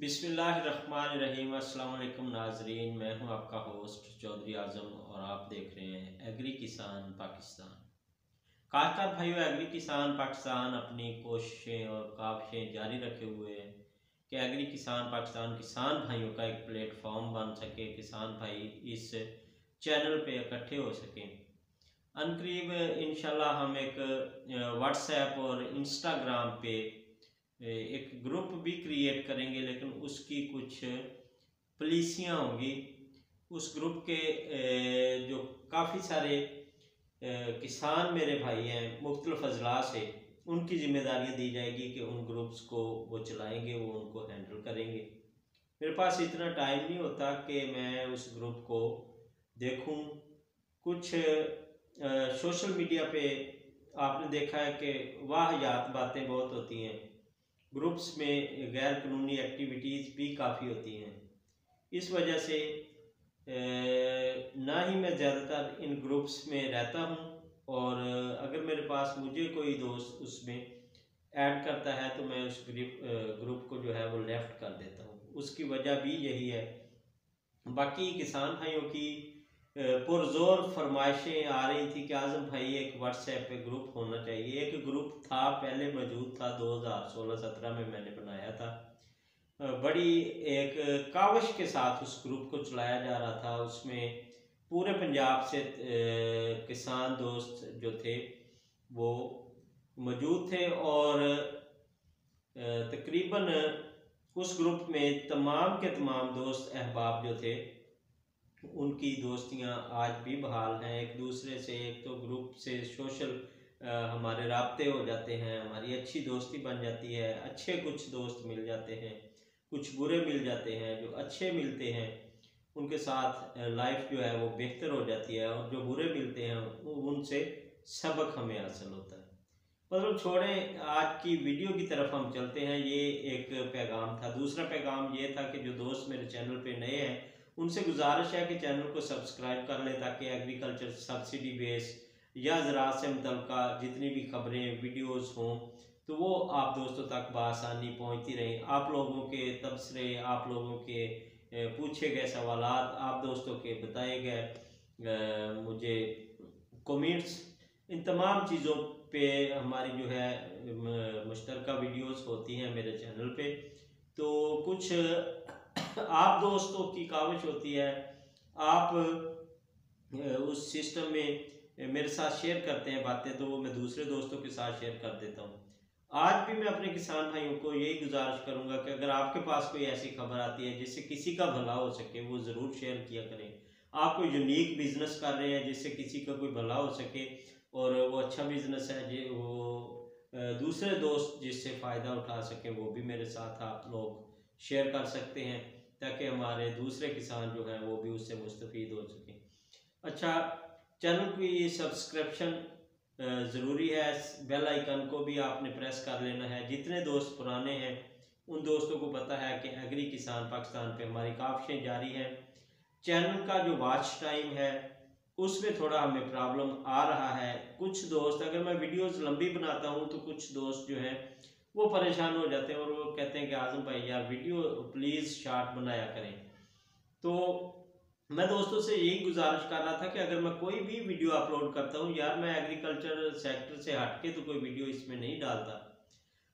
बिस्मिल्लाहिर्रहमानिर्रहीम। अस्सलाम वालेकुम नाजरीन, मैं हूं आपका होस्ट चौधरी आज़म और आप देख रहे हैं एग्री किसान पाकिस्तान। काश्तकार भाइयों, एग्री किसान पाकिस्तान अपनी कोशिशें और काविशें जारी रखे हुए हैं कि एग्री किसान पाकिस्तान किसान भाइयों का एक प्लेटफॉर्म बन सके, किसान भाई इस चैनल पे इकट्ठे हो सकें। अनकरीब इंशाल्लाह हम एक व्हाट्सएप और इंस्टाग्राम पे एक ग्रुप भी क्रिएट करेंगे, लेकिन उसकी कुछ पॉलिसियाँ होंगी। उस ग्रुप के जो काफ़ी सारे किसान मेरे भाई हैं मुख्तलिफ अजला से, उनकी जिम्मेदारियां दी जाएगी कि उन ग्रुप्स को वो चलाएंगे, वो उनको हैंडल करेंगे। मेरे पास इतना टाइम नहीं होता कि मैं उस ग्रुप को देखूं। कुछ सोशल मीडिया पे आपने देखा है कि वाहियात बातें बहुत होती हैं, ग्रुप्स में गैर कानूनी एक्टिविटीज़ भी काफ़ी होती हैं। इस वजह से ना ही मैं ज़्यादातर इन ग्रुप्स में रहता हूं, और अगर मेरे पास मुझे कोई दोस्त उसमें ऐड करता है तो मैं उस ग्रुप को जो है वो लेफ़्ट कर देता हूं। उसकी वजह भी यही है। बाकी किसान भाइयों की पुरजोर फरमाइशें आ रही थी कि आज़म भाई एक व्हाट्सएप पे ग्रुप होना चाहिए। एक ग्रुप था, पहले मौजूद था, 2016-17 में मैंने बनाया था। बड़ी एक काविश के साथ उस ग्रुप को चलाया जा रहा था। उसमें पूरे पंजाब से किसान दोस्त जो थे वो मौजूद थे, और तकरीबन उस ग्रुप में तमाम के तमाम दोस्त अहबाब जो थे उनकी दोस्तियां आज भी बहाल हैं एक दूसरे से। एक तो ग्रुप से सोशल हमारे राब्ते हो जाते हैं, हमारी अच्छी दोस्ती बन जाती है। अच्छे कुछ दोस्त मिल जाते हैं, कुछ बुरे मिल जाते हैं। जो अच्छे मिलते हैं उनके साथ लाइफ जो है वो बेहतर हो जाती है, और जो बुरे मिलते हैं उनसे सबक हमें हासिल होता है। मतलब छोड़ें, आज की वीडियो की तरफ हम चलते हैं। ये एक पैगाम था। दूसरा पैगाम ये था कि जो दोस्त मेरे चैनल पे नए हैं उनसे गुजारिश है कि चैनल को सब्सक्राइब कर लें, ताकि एग्रीकल्चर सब्सिडी बेस या ज़राअत से मुतल्लिका जितनी भी खबरें वीडियोस हों तो वो आप दोस्तों तक बआसानी पहुंचती रहें। आप लोगों के तबसरे, आप लोगों के पूछे गए सवालात, आप दोस्तों के बताए गए मुझे कमेंट्स, इन तमाम चीज़ों पे हमारी जो है मुश्तरका वीडियोस होती हैं मेरे चैनल पे। तो कुछ आप दोस्तों की काविश होती है, आप उस सिस्टम में मेरे साथ शेयर करते हैं बातें, तो वो मैं दूसरे दोस्तों के साथ शेयर कर देता हूँ। आज भी मैं अपने किसान भाइयों को यही गुजारिश करूंगा कि अगर आपके पास कोई ऐसी खबर आती है जिससे किसी का भला हो सके, वो ज़रूर शेयर किया करें। आप कोई यूनिक बिजनेस कर रहे हैं जिससे किसी का कोई भला हो सके और वो अच्छा बिजनेस है, जो वो दूसरे दोस्त जिससे फ़ायदा उठा सकें, वो भी मेरे साथ आप लोग शेयर कर सकते हैं, ताकि हमारे दूसरे किसान जो हैं वो भी उससे मुस्तफ़ीद हो सकें। अच्छा, चैनल की सब्सक्रिप्शन ज़रूरी है। बेल आइकन को भी आपने प्रेस कर लेना है। जितने दोस्त पुराने हैं उन दोस्तों को पता है कि एग्री किसान पाकिस्तान पे हमारी काविशें जारी हैं। चैनल का जो वॉच टाइम है उसमें थोड़ा हमें प्रॉब्लम आ रहा है। कुछ दोस्त, अगर मैं वीडियोस लंबी बनाता हूं तो कुछ दोस्त जो हैं वो परेशान हो जाते हैं और वो कहते हैं कि आज़म भाई यार वीडियो प्लीज़ शॉर्ट बनाया करें। तो मैं दोस्तों से यही गुजारिश कर रहा था कि अगर मैं कोई भी वीडियो अपलोड करता हूँ यार, मैं एग्रीकल्चर सेक्टर से हटके तो कोई वीडियो इसमें नहीं डालता।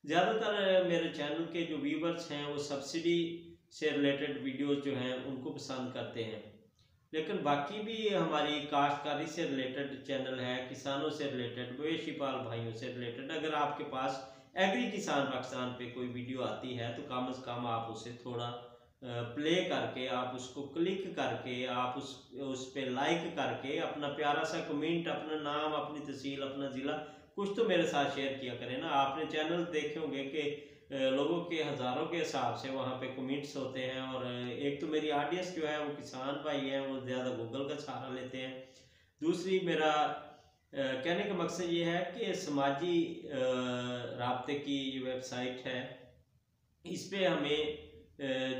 ज़्यादातर मेरे चैनल के जो व्यूवर्स हैं वो सब्सिडी से रिलेटेड वीडियोस जो हैं उनको पसंद करते हैं, लेकिन बाकी भी हमारी काश्तकारी से रिलेटेड चैनल है, किसानों से रिलेटेड, मवेशी पाल भाइयों से रिलेटेड। अगर आपके पास एग्री किसान पाकिस्तान पे कोई वीडियो आती है तो कम से कम आप उसे थोड़ा प्ले करके, आप उसको क्लिक करके, आप उस पर लाइक करके अपना प्यारा सा कमेंट, अपना नाम, अपनी तहसील, अपना ज़िला कुछ तो मेरे साथ शेयर किया करें ना। आपने चैनल देखे होंगे कि लोगों के हज़ारों के हिसाब से वहाँ पे कमेंट्स होते हैं, और एक तो मेरी ऑडियंस जो है वो किसान भाई हैं, वो ज़्यादा गूगल का सहारा लेते हैं। दूसरी मेरा कहने का मकसद ये है कि समाजी राब्ते की वेबसाइट है, इस पे हमें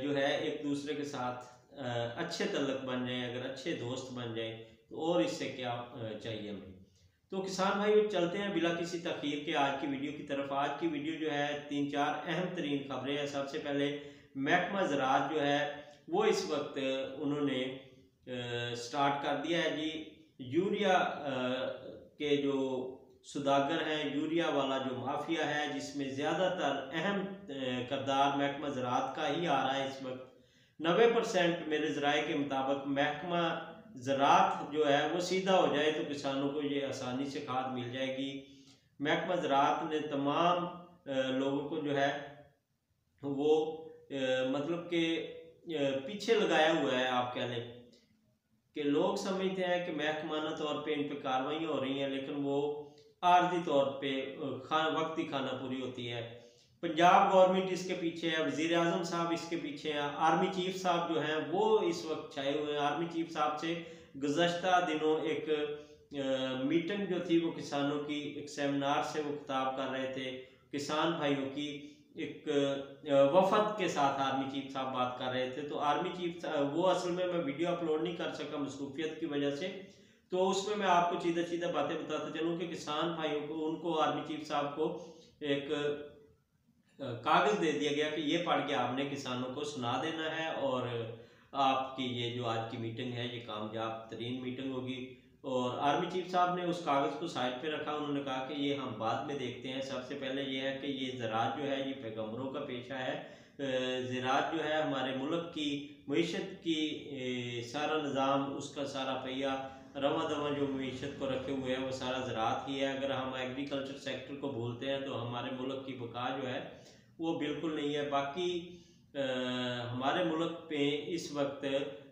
जो है एक दूसरे के साथ अच्छे तल्लुक़ बन जाए, अगर अच्छे दोस्त बन जाए तो और इससे क्या चाहिए हमें। तो किसान भाई चलते हैं बिला किसी तखीर के आज की वीडियो की तरफ। आज की वीडियो जो है 3-4 अहम तरीन खबरें हैं। सबसे पहले महकमा ज़राअत जो है वो इस वक्त उन्होंने स्टार्ट कर दिया है जी यूरिया के जो सुदागर हैं, यूरिया वाला जो माफिया है जिसमें ज़्यादातर अहम किरदार महकमा ज़राअत का ही आ रहा है इस वक्त। 90% मेरे ज़राए के मुताबिक महकमा ज़राअत जो है वो सीधा हो जाए तो किसानों को ये आसानी से खाद मिल जाएगी। महकमा ज़राअत ने तमाम लोगों को जो है वो मतलब कि पीछे लगाया हुआ है। आप कह लें कि लोग समझते हैं कि महकमाना तौर पे इन पे कार्रवाइयाँ हो रही हैं, लेकिन वो आर्जी तौर पे वक्ती खाना पूरी होती है। पंजाब गवर्नमेंट इसके पीछे है, वज़ीर आज़म साहब इसके पीछे हैं, आर्मी चीफ साहब जो हैं वो इस वक्त छाए हुए हैं। आर्मी चीफ साहब से गुज़श्ता दिनों एक मीटिंग जो थी वो किसानों की, एक सेमिनार से वो खिताब कर रहे थे। किसान भाइयों की एक वफद के साथ आर्मी चीफ साहब बात कर रहे थे। तो आर्मी चीफ वो असल में मैं वीडियो अपलोड नहीं कर सका मसरूफियत की वजह से, तो उसमें मैं आपको सीधा सीधा बातें बताता चलूँ कि किसान भाइयों को, उनको आर्मी चीफ साहब को एक कागज़ दे दिया गया कि ये पढ़ के आपने किसानों को सुना देना है और आपकी ये जो आज की मीटिंग है ये कामयाब तरीन मीटिंग होगी। और आर्मी चीफ साहब ने उस कागज़ को साइड पे रखा। उन्होंने कहा कि ये हम बाद में देखते हैं। सबसे पहले ये है कि ये ज़राअत जो है ये पैगम्बरों का पेशा है। ज़राअत जो है हमारे मुल्क की मईशत की सारा निज़ाम, उसका सारा पहिया रवा दवा जो मईशत को रखे हुए हैं वो सारा ज़राअत ही है। अगर हम एग्रीकल्चर सेक्टर को भूलते हैं तो हमारे मुल्क की बका जो है वो बिल्कुल नहीं है। बाकी हमारे मुल्क पे इस वक्त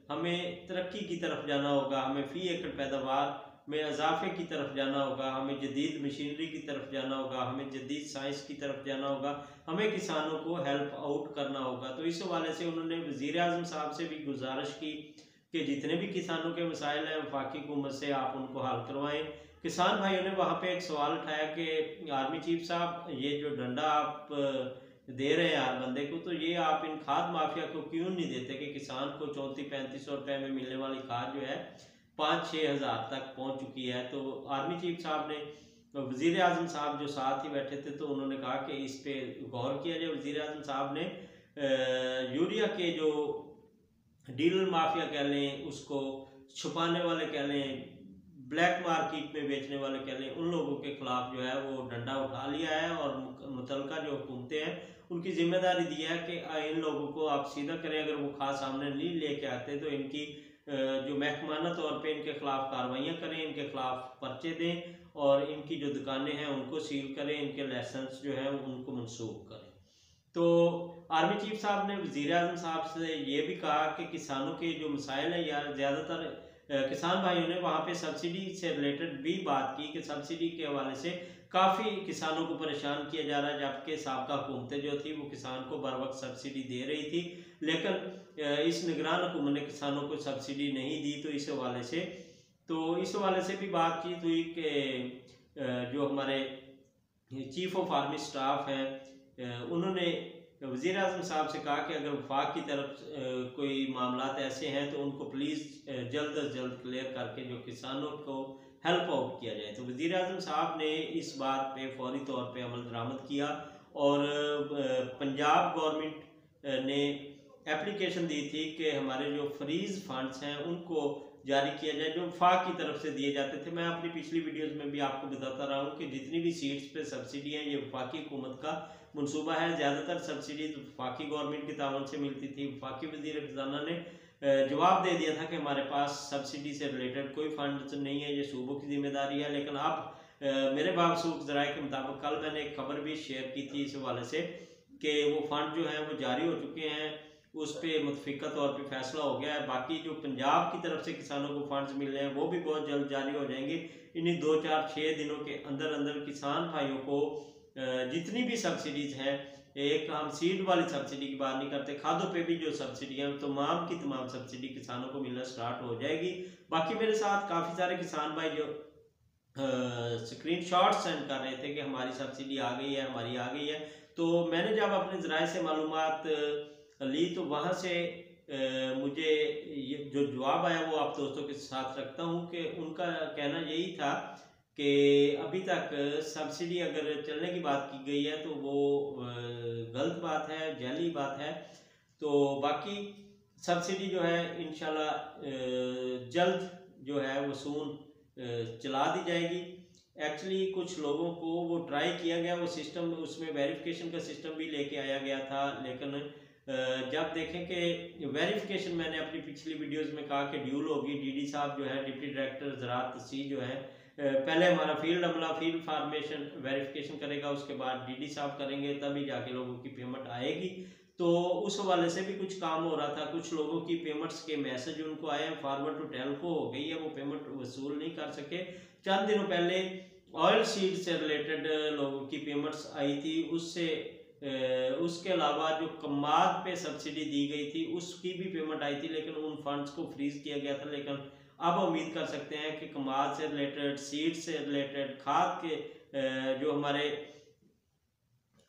हमें तरक्की की तरफ जाना होगा, हमें फ़ी एकड़ पैदावार में इजाफे की तरफ जाना होगा, हमें जदीद मशीनरी की तरफ जाना होगा, हमें जदीद साइंस की तरफ जाना होगा, हमें किसानों को हेल्प आउट करना होगा। तो इस हवाले से उन्होंने वज़ीर आज़म साहब से भी गुजारिश की कि जितने भी किसानों के मसाइल हैं वफाकी हुकूमत से आप उनको हल करवाएं। किसान भाइयों ने वहाँ पे एक सवाल उठाया कि आर्मी चीफ साहब ये जो डंडा आप दे रहे हैं हर बंदे को, तो ये आप इन खाद माफिया को क्यों नहीं देते कि किसान को 3400-3500 रुपये में मिलने वाली खाद जो है 5-6 हज़ार तक पहुँच चुकी है। तो आर्मी चीफ साहब ने, वज़ीर आज़म साहब जो साथ ही बैठे थे, तो उन्होंने कहा कि इस पे गौर किया जाए। वज़ीर आज़म साहब ने यूरिया के जो डीलर माफिया कह लें, उसको छुपाने वाले कह लें, ब्लैक मार्केट में बेचने वाले कह लें, उन लोगों के खिलाफ जो है वो डंडा उठा लिया है और मुतलका जो हुकूमतें हैं उनकी जिम्मेदारी दी है कि इन लोगों को आप सीधा करें। अगर वो खास सामने नहीं लेके आते तो इनकी जो महकमाना तौर पे इनके खिलाफ कार्रवाइयाँ करें, इनके खिलाफ पर्चे दें और इनकी जो दुकानें हैं उनको सील करें, इनके लाइसेंस जो है उनको मनसूख करें। तो आर्मी चीफ साहब ने वज़ीर आज़म साहब से ये भी कहा कि किसानों के जो मसाइल हैं या ज़्यादातर किसान भाइयों ने वहाँ पे सब्सिडी से रिलेटेड भी बात की कि सब्सिडी के हवाले से काफ़ी किसानों को परेशान किया जा रहा है, जबकि साबका हुकूमतें जो थी वो किसान को बर वक्त सब्सिडी दे रही थी, लेकिन इस निगरान हुकूमत ने किसानों को सब्सिडी नहीं दी। तो इस हवाले से भी बातचीत हुई कि जो हमारे चीफ ऑफ आर्मी स्टाफ हैं उन्होंने वज़ीर आज़म साहब से कहा कि अगर वफाक की तरफ कोई मामलात ऐसे हैं तो उनको प्लीज़ जल्द अज जल्द क्लियर करके जो किसानों को हेल्प आउट किया जाए। तो वज़ीर आज़म साहब ने इस बात पे फौरी तौर पे अमल दरामद किया और पंजाब गवर्नमेंट ने एप्लीकेशन दी थी कि हमारे जो फ्रीज़ फंड्स हैं उनको जारी किया जाए जो वफाक की तरफ से दिए जाते थे। मैं अपनी पिछली वीडियोस में भी आपको बताता रहा हूँ कि जितनी भी सीट्स पे सब्सिडी है ये वफाकी हुकूमत का मनसूबा है। ज़्यादातर सब्सिडी वफाकी गवर्नमेंट की तावन से मिलती थी। वफाकी वज़ीर ख़ज़ाना ने जवाब दे दिया था कि हमारे पास सब्सिडी से रिलेटेड कोई फंड नहीं है, ये सूबों की जिम्मेदारी है। लेकिन अब मेरे बावसूख ज़राए के मुताबिक कल मैंने एक खबर भी शेयर की थी इस हवाले से कि वो फंड जो हैं वो जारी हो चुके हैं, उस पर मुतफ़िका तौर पे फैसला हो गया है। बाकी जो पंजाब की तरफ से किसानों को फंड्स मिल रहे हैं वो भी बहुत जल्द जारी हो जाएंगे। इन्हीं 2-4-6 दिनों के अंदर अंदर किसान भाइयों को जितनी भी सब्सिडीज़ हैं, एक हम सीड वाली सब्सिडी की बात नहीं करते, खादों पे भी जो सब्सिडी है तमाम की तमाम सब्सिडी किसानों को मिलना स्टार्ट हो जाएगी। बाकी मेरे साथ काफ़ी सारे किसान भाई जो स्क्रीनशॉट सेंड कर रहे थे कि हमारी सब्सिडी आ गई है, हमारी आ गई है। तो मैंने जब अपने ज़राए से मालूमात ली तो वहाँ से मुझे ये जो जवाब आया वो आप दोस्तों के साथ रखता हूँ कि उनका कहना यही था कि अभी तक सब्सिडी अगर चलने की बात की गई है तो वो गलत बात है, जाली बात है। तो बाकी सब्सिडी जो है इंशाल्लाह जल्द जो है वो सून चला दी जाएगी। एक्चुअली कुछ लोगों को वो ट्राई किया गया, वो सिस्टम, उसमें वेरिफिकेशन का सिस्टम भी लेके आया गया था, लेकिन जब देखें कि वेरिफिकेशन, मैंने अपनी पिछली वीडियोस में कहा कि ड्यूल होगी। डीडी साहब जो है, डिप्टी डायरेक्टर ज़राअत सी जो है, पहले हमारा फील्ड अमला फील्ड फार्मेशन वेरिफिकेशन करेगा, उसके बाद डीडी साहब करेंगे, तभी जाके लोगों की पेमेंट आएगी। तो उस हवाले से भी कुछ काम हो रहा था। कुछ लोगों की पेमेंट्स के मैसेज उनको आए हैं, फॉरवर्ड टू टेल्को हो गई है, वो पेमेंट वसूल नहीं कर सके। चंद दिनों पहले ऑयल सीड से रिलेटेड लोगों की पेमेंट्स आई थी, उसके अलावा जो कमाद पे सब्सिडी दी गई थी उसकी भी पेमेंट आई थी, लेकिन उन फंड्स को फ्रीज किया गया था। लेकिन अब उम्मीद कर सकते हैं कि कमाद से रिलेटेड, सीड से रिलेटेड, खाद के जो हमारे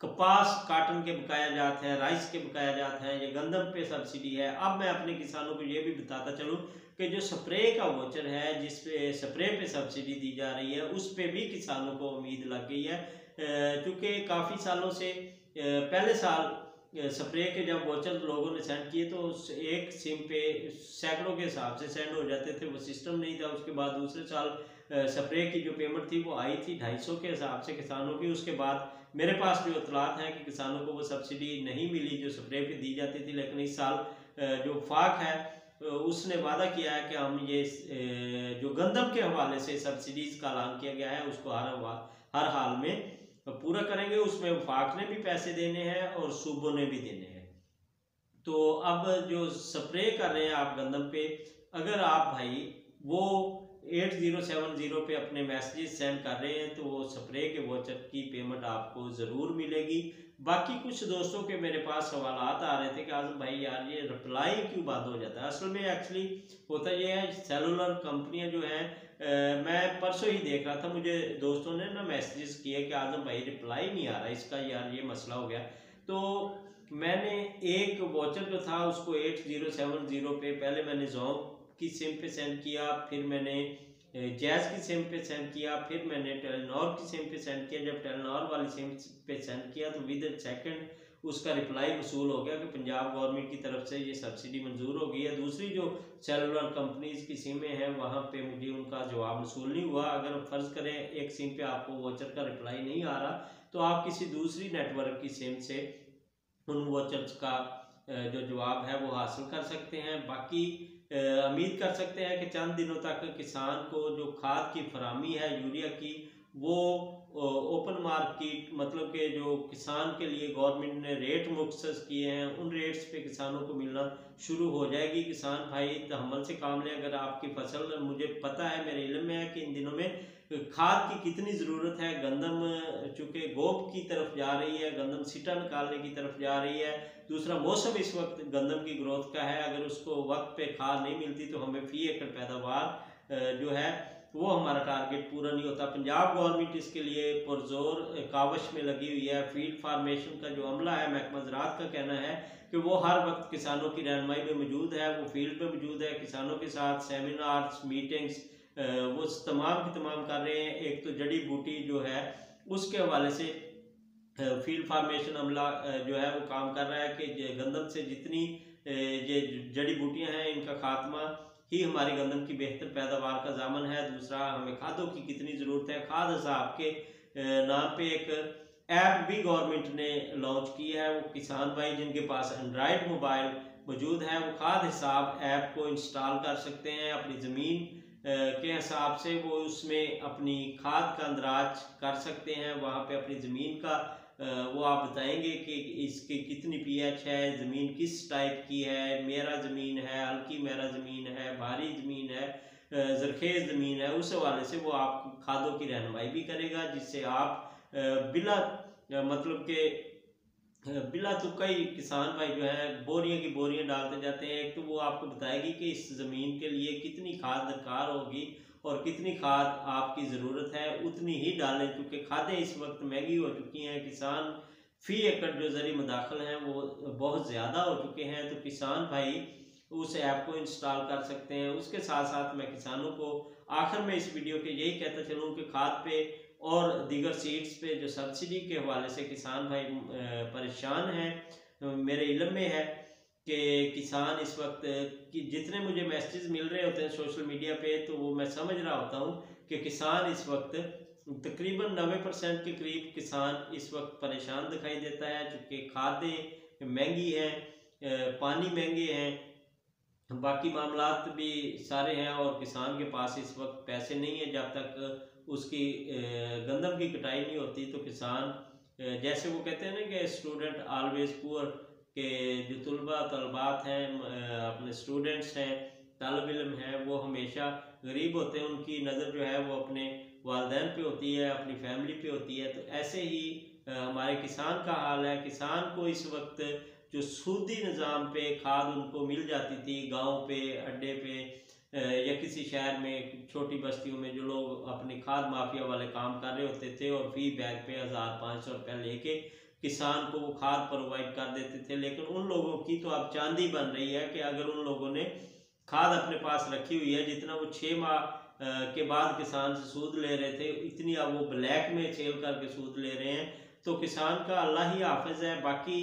कपास काटन के बकाया जाते हैं, राइस के बकाया जाते हैं, ये गंदम पे सब्सिडी है। अब मैं अपने किसानों को ये भी बताता चलूँ कि जो स्प्रे का वोचर है, जिस पे स्प्रे पे सब्सिडी दी जा रही है, उस पे भी किसानों को उम्मीद लग गई है। क्योंकि काफ़ी सालों से पहले साल स्प्रे के जब वोचर लोगों ने सेंड किए तो एक सिम पे सैकड़ों के हिसाब से सेंड हो जाते थे, वो सिस्टम नहीं था। उसके बाद दूसरे साल स्प्रे की जो पेमेंट थी वो आई थी 250 के हिसाब से किसानों की। उसके बाद मेरे पास जो इतलात है कि किसानों को वो सब्सिडी नहीं मिली जो स्प्रे पे दी जाती थी। लेकिन इस साल जो फाक है उसने वादा किया है कि हम ये जो गंदम के हवाले से सब्सिडीज का ऐलान किया गया है उसको हर हाल में पूरा करेंगे। उसमें वफाक ने भी पैसे देने हैं और सूबों ने भी देने हैं। तो अब जो स्प्रे कर रहे हैं आप गंदम पे, अगर आप भाई वो 8070 पे अपने मैसेजेस सेंड कर रहे हैं तो वो स्प्रे के वोचर की पेमेंट आपको ज़रूर मिलेगी। बाकी कुछ दोस्तों के मेरे पास सवालात आ रहे थे कि आज़म भाई यार ये रिप्लाई क्यों बंद हो जाता है। असल में एक्चुअली होता ये है, सेलुलर कंपनियां जो हैं, मैं परसों ही देख रहा था, मुझे दोस्तों ने ना मैसेजेस किए कि आज़म भाई रिप्लाई नहीं आ रहा इसका, यार ये मसला हो गया। तो मैंने एक वोचर जो था उसको 8070 पे पहले मैंने जोंक की सिम पे सेंड किया, फिर मैंने जैज़ की सिम पे सेंड किया, फिर मैंने टेलीनॉर की सिम पे सेंड किया। जब टेलीनॉर वाली सिम पे सेंड किया तो विद इन सेकंड उसका रिप्लाई वसूल हो गया कि पंजाब गवर्नमेंट की तरफ से ये सब्सिडी मंजूर हो गई है। दूसरी जो सेलुलर कंपनीज की सिमें हैं वहाँ पे मुझे उनका जवाब वसूल नहीं हुआ। अगर फ़र्ज़ करें एक सिम पे आपको वोचर का रिप्लाई नहीं आ रहा तो आप किसी दूसरी नेटवर्क की सिम से उन वोचर्स का जो जवाब है वो हासिल कर सकते हैं। बाकी उम्मीद कर सकते हैं कि चंद दिनों तक किसान को जो खाद की फरामी है यूरिया की, वो ओपन मार्केट, मतलब कि जो किसान के लिए गवर्नमेंट ने रेट मुख्तस किए हैं उन रेट्स पे किसानों को मिलना शुरू हो जाएगी। किसान भाई तहम्मुल से काम लें। अगर आपकी फसल, मुझे पता है, मेरे इल्म में है कि इन दिनों में खाद की कितनी ज़रूरत है। गंदम चूँकि गोब की तरफ जा रही है, गंदम सीटा निकालने की तरफ जा रही है। दूसरा, मौसम इस वक्त गंदम की ग्रोथ का है, अगर उसको वक्त पे खाद नहीं मिलती तो हमें फी एकड़ पैदावार जो है वो हमारा टारगेट पूरा नहीं होता। पंजाब गवर्नमेंट इसके लिए पुरजोर कावश में लगी हुई है। फील्ड फार्मेशन का जो अमला है, महकमा ज़राअत का कहना है कि वो हर वक्त किसानों की रहनुमाई में मौजूद है, वो फील्ड पे मौजूद है, किसानों के साथ सेमिनार्स, मीटिंग्स वो तमाम की तमाम कर रहे हैं। एक तो जड़ी बूटी जो है उसके हवाले से फील्ड फार्मेशन अमला जो है वो काम कर रहा है कि गंदम से जितनी ये जड़ी बूटियां हैं इनका खात्मा ही हमारी गंदम की बेहतर पैदावार का जामन है। दूसरा, हमें खादों की कितनी ज़रूरत है। खाद हिसाब के नाम पे एक ऐप भी गवर्नमेंट ने लॉन्च की है। वो किसान भाई जिनके पास एंड्रॉयड मोबाइल मौजूद है वो खाद हिसाब ऐप को इंस्टॉल कर सकते हैं। अपनी ज़मीन के हिसाब से वो उसमें अपनी खाद का अंदराज कर सकते हैं। वहाँ पे अपनी ज़मीन का वो आप बताएंगे कि इसकी कितनी पीएच है, ज़मीन किस टाइप की है, मेरा ज़मीन है, हल्की मेरा ज़मीन है, भारी ज़मीन है, ज़रखेज़ ज़मीन है। उस हवाले से वो आप खादों की रहनुमाई भी करेगा, जिससे आप बिला मतलब के बिला तुक्का ही किसान भाई जो है बोरियां की बोरियां डालते जाते हैं। एक तो वो आपको बताएगी कि इस ज़मीन के लिए कितनी खाद दरकार होगी और कितनी खाद आपकी ज़रूरत है, उतनी ही डालें, क्योंकि खादें इस वक्त महंगी हो चुकी हैं। किसान फ़ी एकड़ जो ज़री मदाखल हैं वो बहुत ज़्यादा हो चुके हैं। तो किसान भाई उस ऐप को इंस्टॉल कर सकते हैं। उसके साथ साथ मैं किसानों को आखिर में इस वीडियो के यही कहता चलूँ कि खाद पे और दीगर सीड्स पे जो सब्सिडी के हवाले से किसान भाई परेशान हैं। मेरे इल्म में है कि किसान इस वक्त कि जितने मुझे मैसेज मिल रहे होते हैं सोशल मीडिया पे, तो वो मैं समझ रहा होता हूँ कि किसान इस वक्त तकरीबन 90% के करीब किसान इस वक्त परेशान दिखाई देता है, चूँकि खादें महंगी हैं, पानी महंगे हैं, बाकी मामलात भी सारे हैं और किसान के पास इस वक्त पैसे नहीं है। जब तक उसकी गंदम की कटाई नहीं होती तो किसान जैसे वो कहते हैं ना कि स्टूडेंट ऑलवेज पुअर, के जो तलबात हैं अपने स्टूडेंट्स हैं, तालिब इल्म हैं, वो हमेशा गरीब होते हैं। उनकी नज़र जो है वो अपने वालिदैन पे होती है, अपनी फैमिली पे होती है। तो ऐसे ही हमारे किसान का हाल है। किसान को इस वक्त जो सूदी निज़ाम पे खाद उनको मिल जाती थी गांव पे, अड्डे पे या किसी शहर में, छोटी बस्तियों में जो लोग अपने खाद माफिया वाले काम कर रहे होते थे और फी बैग पे 1500 रुपया लेके किसान को वो खाद प्रोवाइड कर देते थे। लेकिन उन लोगों की तो अब चांदी बन रही है कि अगर उन लोगों ने खाद अपने पास रखी हुई है, जितना वो 6 माह के बाद किसान से सूद ले रहे थे, इतनी अब वो ब्लैक में सेल करके सूद ले रहे हैं। तो किसान का अल्लाह ही हाफिज है। बाकी